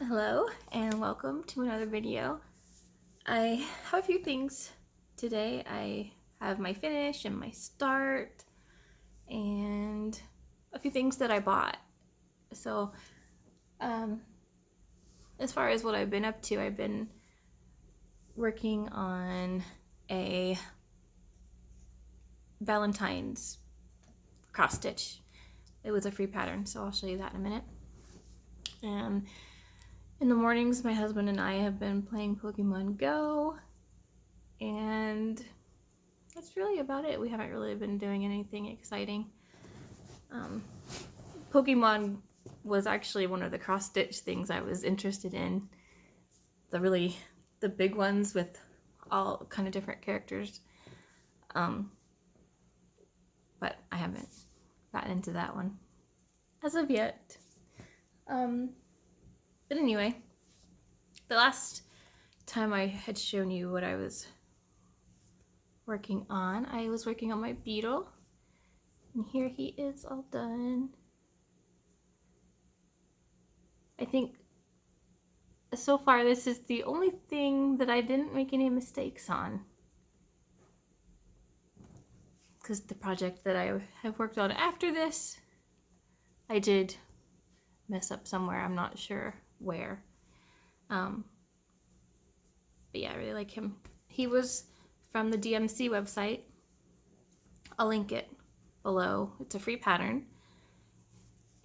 Hello and welcome to another video. I have a few things today. I have my finish and my start and a few things that I bought. So as far as what I've been up to, I've been working on a Valentine's cross stitch. It was a free pattern, so I'll show you that in a minute. In the mornings, my husband and I have been playing Pokemon Go, and that's really about it. We haven't really been doing anything exciting. Pokemon was actually one of the cross-stitch things I was interested in. The big ones with all kind of different characters. But I haven't gotten into that one as of yet. But anyway, the last time I had shown you what I was working on, I was working on my beetle. And here he is all done. I think so far this is the only thing that I didn't make any mistakes on. Because the project that I have worked on after this, I did mess up somewhere. I'm not sure where. But yeah, I really like him. He was from the DMC website. I'll link it below. It's a free pattern.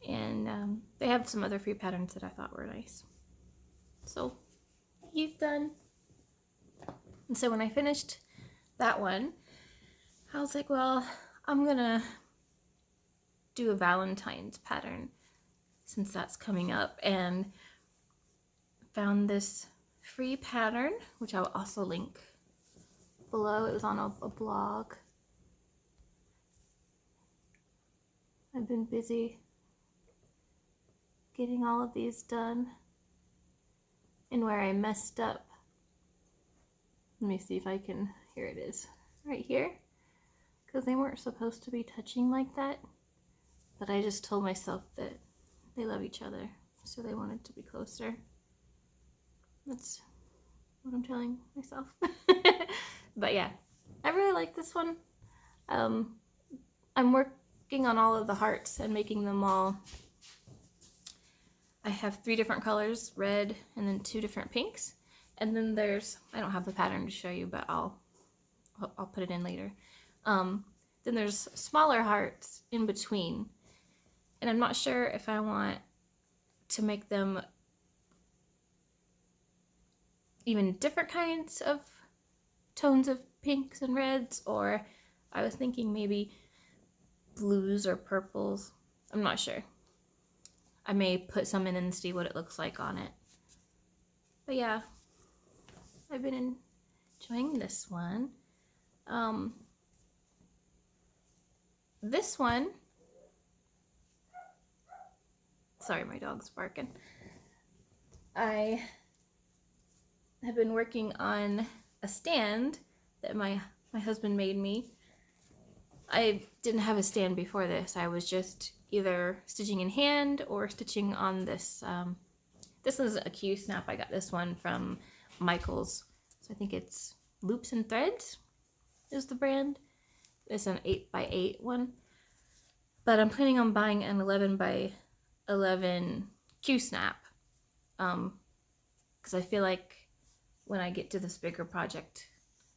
And they have some other free patterns that I thought were nice. So he's done. And so when I finished that one, I was like, well, I'm gonna do a Valentine's pattern since that's coming up, and found this free pattern, which I'll also link below. It was on a blog. I've been busy getting all of these done. And where I messed up, let me see if I can, here it is, right here, because they weren't supposed to be touching like that, but I just told myself that they love each other, so they wanted to be closer. That's what I'm telling myself. But yeah, I really like this one. I'm working on all of the hearts and making them all. I have 3 different colors, red and then 2 different pinks. And then there's, I don't have the pattern to show you, but I'll put it in later. Then there's smaller hearts in between. And I'm not sure if I want to make them even different kinds of tones of pinks and reds, or I was thinking maybe blues or purples. I'm not sure. I may put some in and see what it looks like on it. But yeah, I've been enjoying this one. This one, sorry, my dog's barking. I have been working on a stand that my husband made me. I didn't have a stand before this. I was just either stitching in hand or stitching on this. This is a Q snap. I got this one from Michael's. So I think it's Loops and Threads is the brand. It's an 8x8 one. But I'm planning on buying an 11x11 Q snap. Because I feel like when I get to this bigger project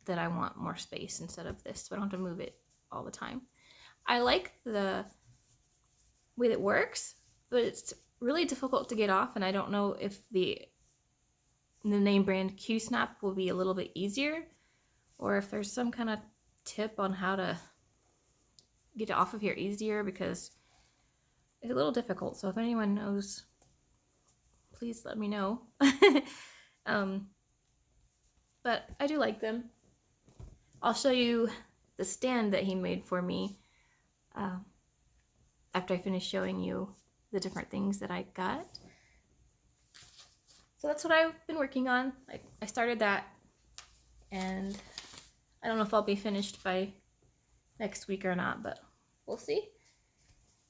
that I want more space instead of this, so I don't have to move it all the time. I like the way that works, but it's really difficult to get off, and I don't know if the name brand Q Snap will be a little bit easier, or if there's some kind of tip on how to get it off of here easier, because it's a little difficult. So if anyone knows, please let me know. But I do like them. I'll show you the stand that he made for me after I finish showing you the different things that I got. So that's what I've been working on. I started that, and I don't know if I'll be finished by next week or not, but we'll see.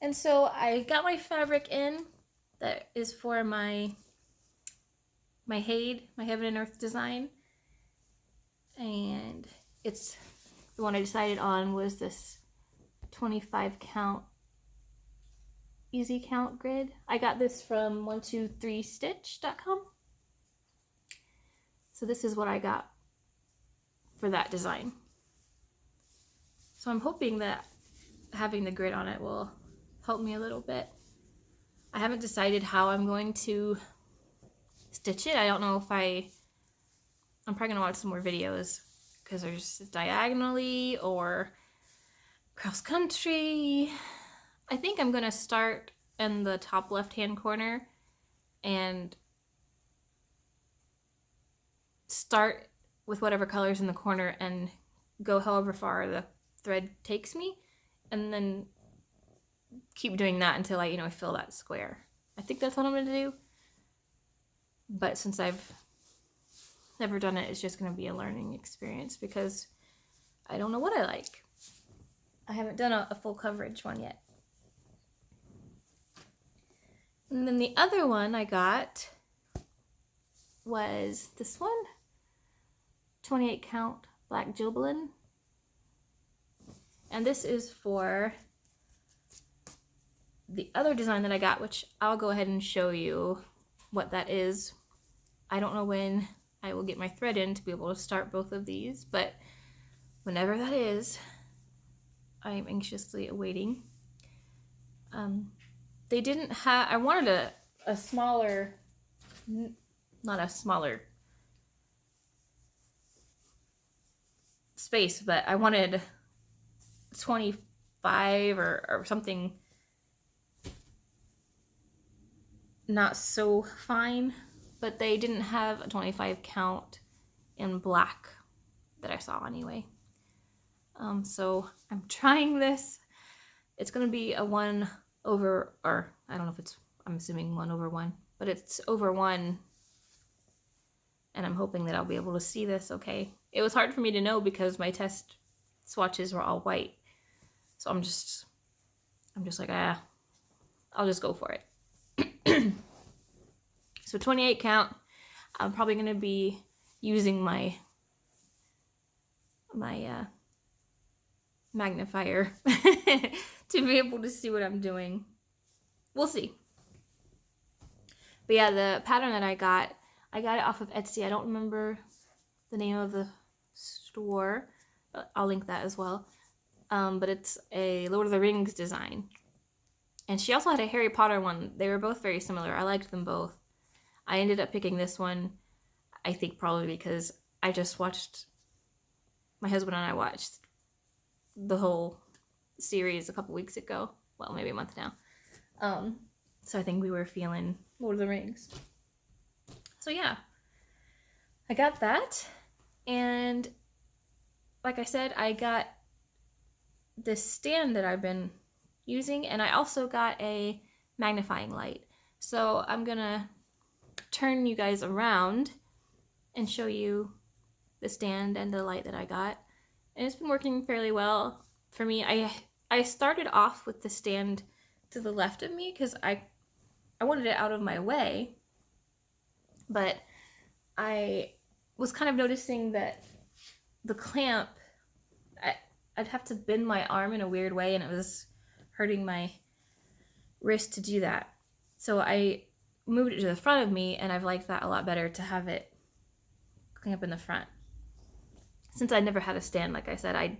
And so I got my fabric in that is for my my Heaven and Earth design. And it's the one I decided on was this 25 count easy count grid. I got this from 123stitch.com. So this is what I got for that design. So I'm hoping that having the grid on it will help me a little bit. I haven't decided how I'm going to stitch it. I don't know if I'm probably gonna watch some more videos because there's diagonally or cross country. I think I'm gonna start in the top left hand corner and start with whatever colors in the corner and go however far the thread takes me, and then keep doing that until I fill that square. I think that's what I'm gonna do. But since I've never done it, it's just gonna be a learning experience because I don't know what I like. I haven't done a full coverage one yet. And then the other one I got was this one, 28 count black Jobelin. And this is for the other design that I got, which I'll go ahead and show you what that is. I don't know when I will get my thread in to be able to start both of these, but whenever that is, I'm anxiously awaiting. They didn't have, I wanted a smaller, not a smaller space, but I wanted 25 or something not so fine, but they didn't have a 25 count in black that I saw anyway. So I'm trying this. It's gonna be a 1 over, or I don't know if it's, I'm assuming 1 over 1, but it's over 1, and I'm hoping that I'll be able to see this okay. It was hard for me to know because my test swatches were all white, so I'm just like, I'll just go for it. So 28 count, I'm probably gonna be using my magnifier to be able to see what I'm doing. We'll see. But yeah, the pattern that I got it off of Etsy. I don't remember the name of the store. I'll link that as well. But it's a Lord of the Rings design. And she also had a Harry Potter one. They were both very similar. I liked them both. I ended up picking this one, I think probably because I just watched, my husband and I watched the whole series a couple weeks ago. Well, maybe a month now. So I think we were feeling Lord of the Rings. So yeah, I got that. And like I said, I got this stand that I've been using, and I also got a magnifying light. So I'm gonna turn you guys around and show you the stand and the light that I got. And it's been working fairly well for me. I started off with the stand to the left of me because I wanted it out of my way, but I was kind of noticing that the clamp, I'd have to bend my arm in a weird way, and it was hurting my wrist to do that. So I moved it to the front of me, and I've liked that a lot better, to have it clamp in the front. Since I never had a stand, like I said, I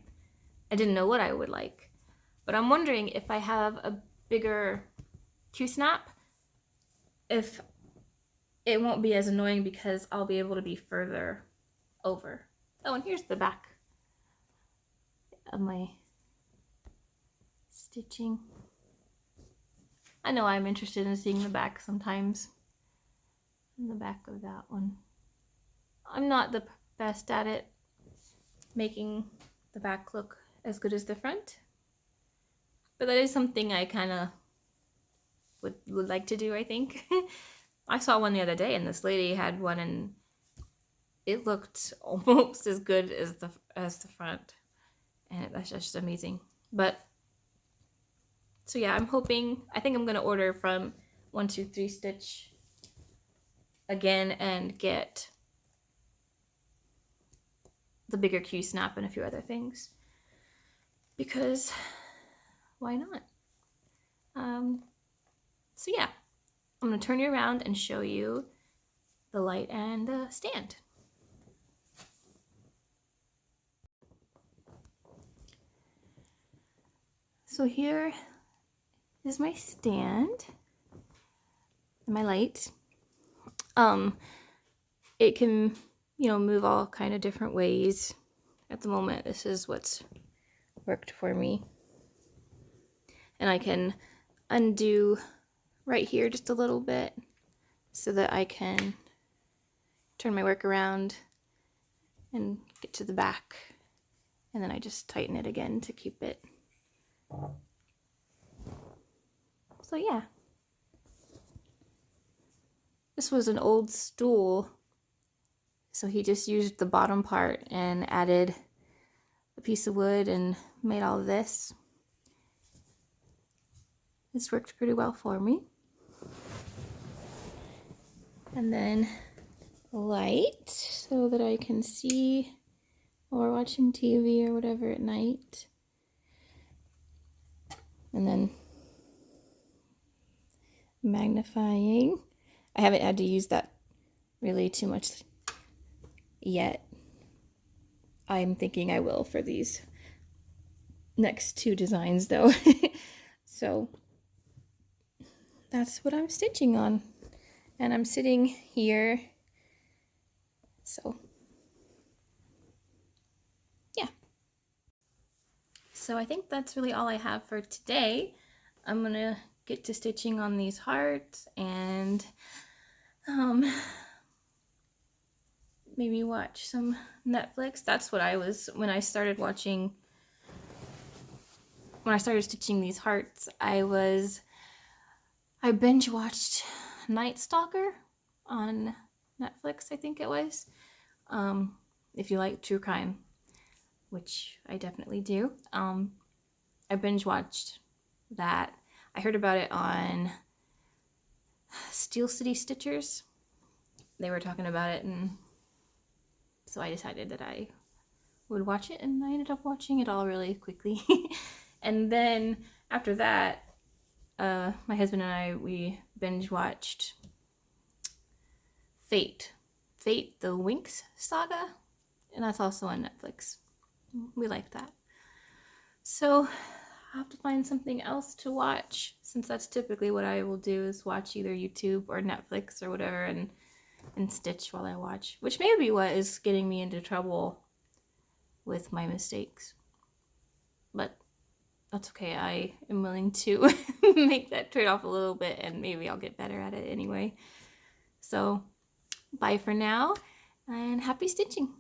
didn't know what I would like. But I'm wondering if I have a bigger Q-snap, if it won't be as annoying because I'll be able to be further over. Oh, and here's the back of my stitching. I know I'm interested in seeing the back sometimes. In the back of that one. I'm not the best at it, making the back look as good as the front. But that is something I kind of would like to do, I think. I saw one the other day, and this lady had one, and it looked almost as good as the front. And that's just amazing. But so yeah, I'm hoping, I think I'm going to order from 123stitch again and get the bigger Q snap and a few other things, because why not? So yeah, I'm gonna turn you around and show you the light and the stand. So here is my stand and my light. It can, move all kind of different ways. At the moment, this is what's worked for me. And I can undo right here just a little bit so that I can turn my work around and get to the back. And then I just tighten it again to keep it. So yeah. This was an old stool, so he just used the bottom part and added a piece of wood and made all of this. This worked pretty well for me. And then light so that I can see while we're watching TV or whatever at night. And then magnifying. I haven't had to use that really too much yet. I'm thinking I will for these next two designs though. So that's what I'm stitching on. And I'm sitting here. So yeah. So I think that's really all I have for today. I'm gonna get to stitching on these hearts and maybe watch some Netflix. That's what I was when I started stitching these hearts. I binge watched Night Stalker on Netflix, I think it was. If you like true crime, which I definitely do. I binge watched that. I heard about it on Steel City Stitchers. They were talking about it, and so I decided that I would watch it, and I ended up watching it all really quickly. And then after that, my husband and I, we binge watched Fate, the Winx saga, and that's also on Netflix. We like that. So I'll have to find something else to watch, since that's typically what I will do, is watch either YouTube or Netflix or whatever and stitch while I watch, which may be what is getting me into trouble with my mistakes. But that's okay. I am willing to make that trade-off a little bit, and maybe I'll get better at it anyway. So bye for now, and happy stitching.